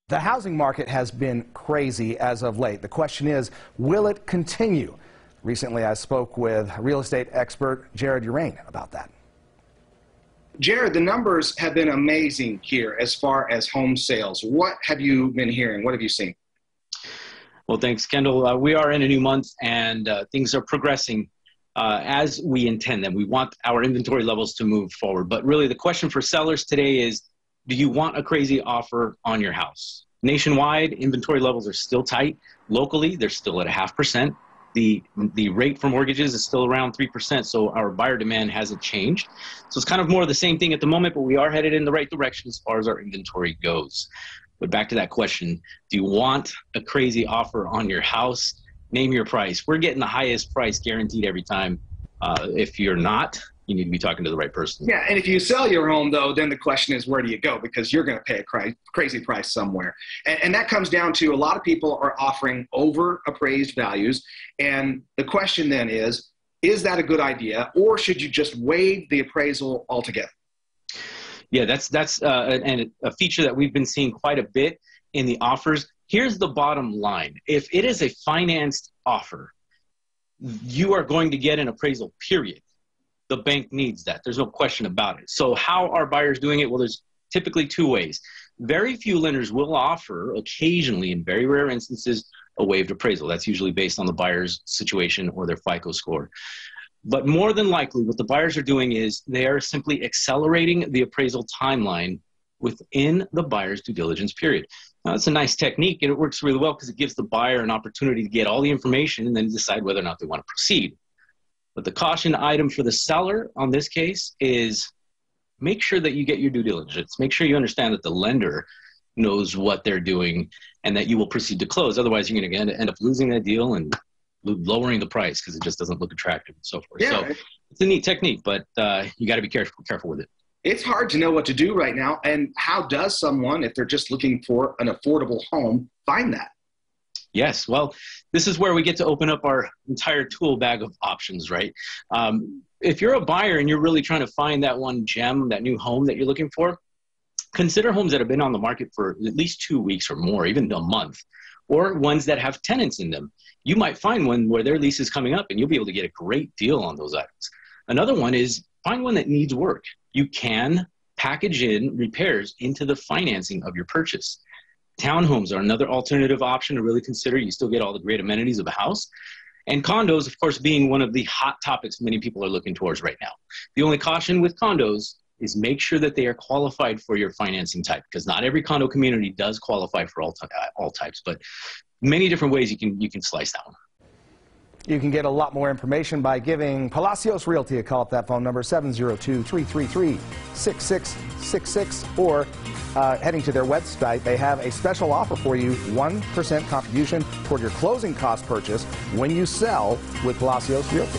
The housing market has been crazy as of late. The question is, will it continue? Recently, I spoke with real estate expert Uraine about that. Jared, the numbers have been amazing here as far as home sales. What have you been hearing? What have you seen? Well, thanks, Kendall. We are in a new month, and things are progressing as we intend them. We want our inventory levels to move forward. But really, the question for sellers today is, do you want a crazy offer on your house? Nationwide, inventory levels are still tight. Locally, they're still at 0.5%. The rate for mortgages is still around 3%, so our buyer demand hasn't changed. So it's kind of more of the same thing at the moment, but we are headed in the right direction as far as our inventory goes. But back to that question, do you want a crazy offer on your house? Name your price. We're getting the highest price guaranteed every time. If you're not, you need to be talking to the right person. Yeah, and if you sell your home, though, then the question is, where do you go? Because you're going to pay a crazy price somewhere. And that comes down to a lot of people are offering over-appraised values. And the question then is that a good idea, or should you just waive the appraisal altogether? Yeah, that's a feature that we've been seeing quite a bit in the offers. Here's the bottom line. If it is a financed offer, you are going to get an appraisal, period. The bank needs that. There's no question about it. So how are buyers doing it? Well, there's typically two ways. Very few lenders will offer, occasionally, in very rare instances, a waived appraisal. That's usually based on the buyer's situation or their FICO score. But more than likely, what the buyers are doing is they are simply accelerating the appraisal timeline within the buyer's due diligence period. Now, it's a nice technique, and it works really well because it gives the buyer an opportunity to get all the information and then decide whether or not they want to proceed. But the caution item for the seller on this case is make sure that you get your due diligence. Make sure you understand that the lender knows what they're doing and that you will proceed to close. Otherwise, you're going to end up losing that deal and lowering the price because it just doesn't look attractive and so forth. Yeah. So it's a neat technique, but you got to be careful with it. It's hard to know what to do right now. And how does someone, if they're just looking for an affordable home, find that? Yes, well, this is where we get to open up our entire tool bag of options, right? If you're a buyer and you're really trying to find that one gem, that new home that you're looking for, consider homes that have been on the market for at least 2 weeks or more, even a month, or ones that have tenants in them. You might find one where their lease is coming up and you'll be able to get a great deal on those items. Another one is find one that needs work. You can package in repairs into the financing of your purchase. Townhomes are another alternative option to really consider. You still get all the great amenities of a house. And condos, of course, being one of the hot topics many people are looking towards right now. The only caution with condos is make sure that they are qualified for your financing type, because not every condo community does qualify for all types, but many different ways you can slice that one. You can get a lot more information by giving Palacios Realty a call at that phone number, 702-333-6666, or heading to their website. They have a special offer for you, 1% contribution toward your closing cost purchase when you sell with Palacios Realty.